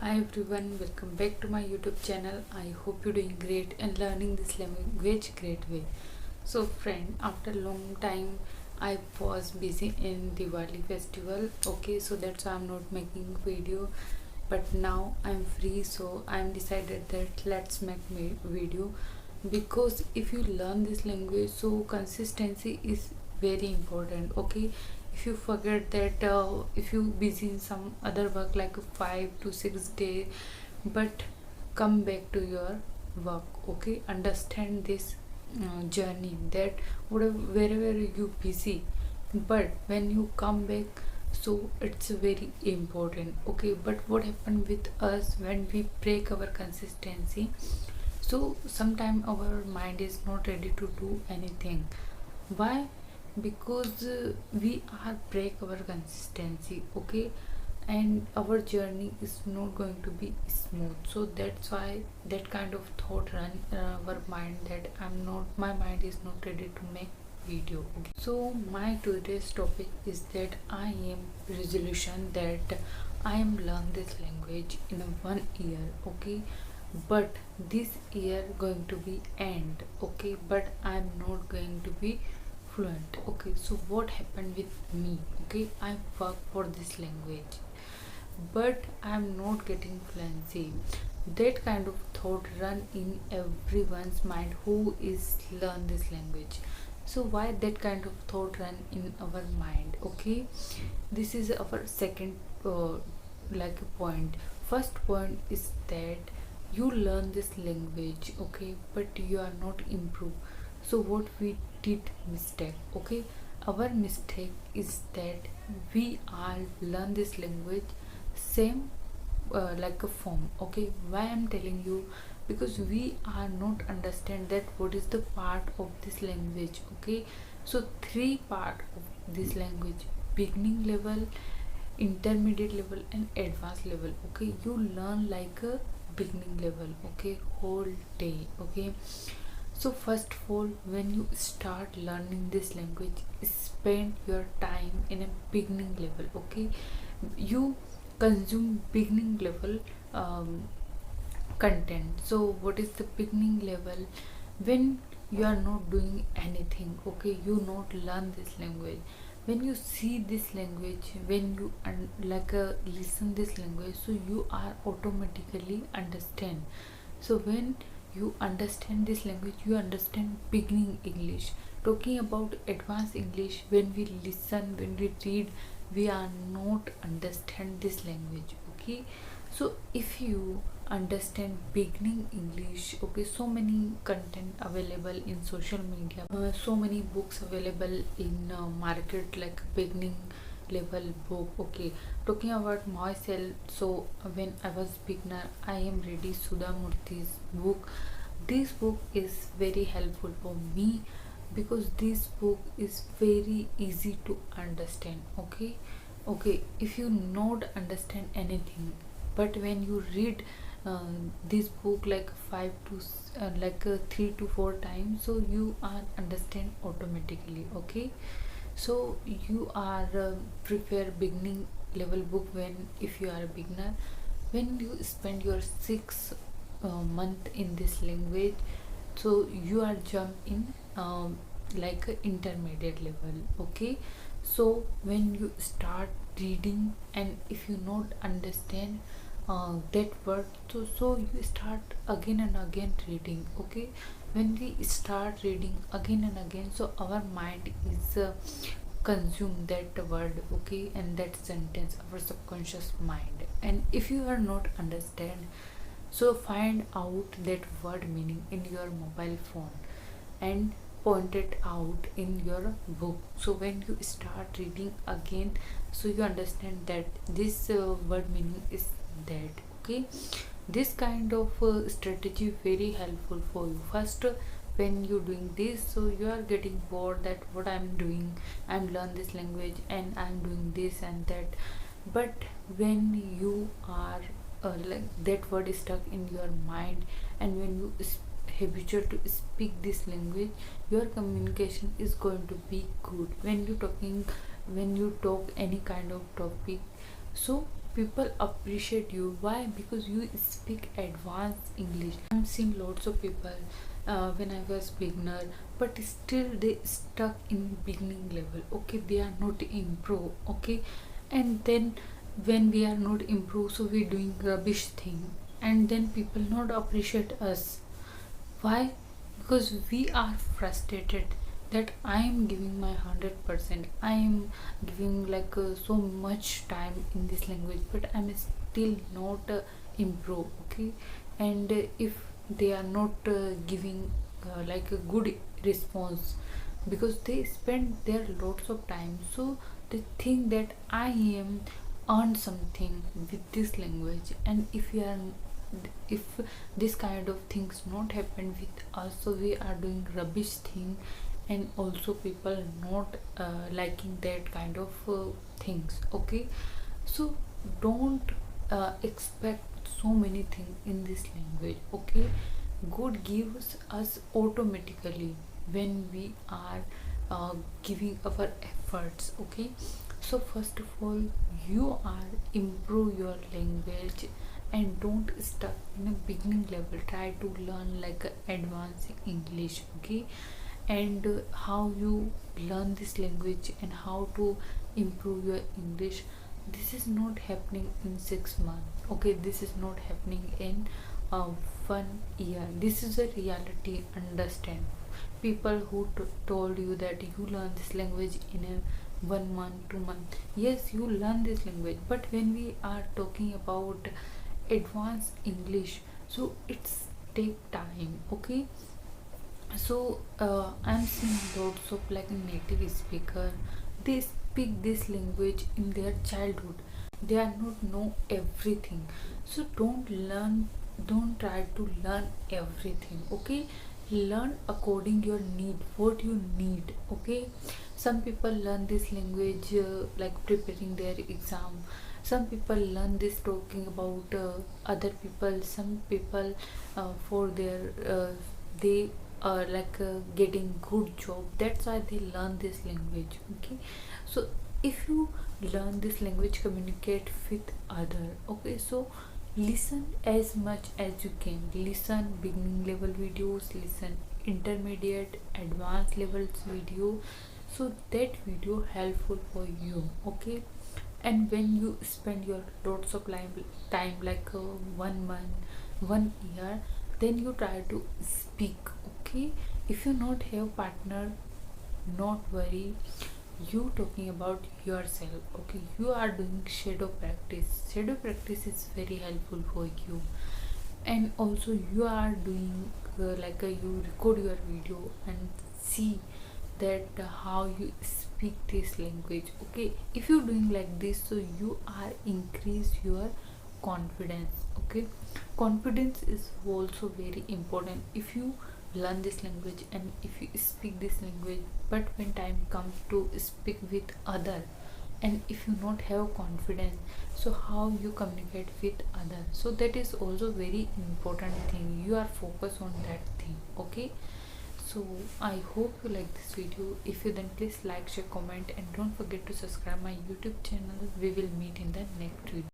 Hi everyone, welcome back to my YouTube channel. I hope you're doing great and learning this language great way. So friend, after a long time I was busy in Diwali festival. Okay, so that's why I'm not making video. But now I'm free, so I'm decided that let's make me video, because if you learn this language, so consistency is very important. Okay, if you forget that, if you busy in some other work like 5 to 6 days, but come back to your work. Okay, understand this journey, that whatever wherever you busy, but when you come back, so it's very important. Okay, but what happened with us when we break our consistency? So sometimes our mind is not ready to do anything. Why? Because we are break our consistency. Okay, and our journey is not going to be smooth. So that's why that kind of thought run our mind, that my mind is not ready to make video. Okay, so my today's topic is that I am resolution that I am learn this language in a 1 year. Okay, but this year going to be end. Okay, but I'm not going to be fluent. Okay, so what happened with me? Okay, I work for this language, but I'm not getting fluency. That kind of thought run in everyone's mind who is learn this language. So why that kind of thought run in our mind? Okay, this is our second like a point. First point is that you learn this language, okay, but you are not improved. So what we did mistake? Okay, our mistake is that we all learn this language same like a form. Okay, why I'm telling you? Because we are not understand that what is the part of this language. Okay, so three part of this language: beginning level, intermediate level, and advanced level. Okay, you learn like a beginning level. Okay, whole day. Okay, so first of all, when you start learning this language, spend your time in a beginning level. Okay, you consume beginning level content. So what is the beginning level? When you are not doing anything. Okay, you not learn this language. When you see this language, when you listen this language, so you are automatically understand. So when you understand this language, you understand beginning English. Talking about advanced English, when we listen, when we read, we are not understand this language. Okay, so if you understand beginning English, okay, so many content available in social media, so many books available in market like beginning level book. Okay, talking about myself, so when I was beginner, I am ready Sudha Murthy's book. This book is very helpful for me, because this book is very easy to understand. Okay, okay, if you not understand anything, but when you read uh, this book like 3 to 4 times, so you are understand automatically. Okay, so you are prepare beginning level book. When if you are a beginner, when you spend your 6 month in this language, so you are jump in like a intermediate level. Okay, so when you start reading, and if you not understand that word, so you start again and again reading. Okay, when we start reading again and again, so our mind is consume that word. Okay, and that sentence, our subconscious mind. And if you are not understand, so find out that word meaning in your mobile phone and point it out in your book. So when you start reading again, so you understand that this word meaning is that. Okay, this kind of strategy very helpful for you. First, when you doing this, so you are getting bored that what I'm doing, I'm learn this language and I'm doing this and that. But when you are like that word is stuck in your mind, and when you habitual to speak this language, your communication is going to be good. When you talking, when you talk any kind of topic, so people appreciate you. Why? Because you speak advanced English. I've seen lots of people when I was beginner, but still they stuck in beginning level. Okay, they are not improve. Okay, and then when we are not improve, so we doing rubbish thing, and then people not appreciate us. Why? Because we are frustrated that I am giving my 100%. I am giving like so much time in this language, but I'm still not improve. Okay, and if they are not giving like a good response, because they spend their lots of time, so they think that I am earn something with this language. And if this kind of things not happen with us, so we are doing rubbish thing, and also people not liking that kind of things. Okay, so don't expect so many things in this language. Okay, God gives us automatically when we are giving our efforts. Okay, so first of all, you are improve your language and don't stuck in a beginning level. Try to learn like a advanced English. Okay, and how you learn this language and how to improve your English, this is not happening in 6 months. Okay, this is not happening in uh, 1 year. This is a reality. Understand? People who told you that you learn this language in a 1 month, 2 month, yes, you learn this language, but when we are talking about advanced English, so it's take time. Okay, so I'm seeing lots of like native speaker, they speak this language in their childhood. They are not know everything. So don't try to learn everything. Okay, learn according your need, what you need. Okay, some people learn this language like preparing their exam. Some people learn this talking about other people. Some people for their they like getting good job, that's why they learn this language. Okay, so if you learn this language, communicate with other. Okay, so listen as much as you can. Listen beginning level videos, listen intermediate advanced levels video, so that video helpful for you. Okay, and when you spend your lots of time like 1 month, 1 year, then you try to speak. Okay, if you not have partner, not worry, you talking about yourself. Okay, you are doing shadow practice. Shadow practice is very helpful for you. And also you are doing you record your video and see that how you speak this language. Okay, if you're doing like this, so you are increase your confidence. Okay, confidence is also very important. If you learn this language and if you speak this language, but when time comes to speak with other, and if you not have confidence, so how you communicate with others? So that is also very important thing. You are focused on that thing. Okay, so I hope you like this video. If you, then please like, share, comment, and don't forget to subscribe my YouTube channel. We will meet in the next video.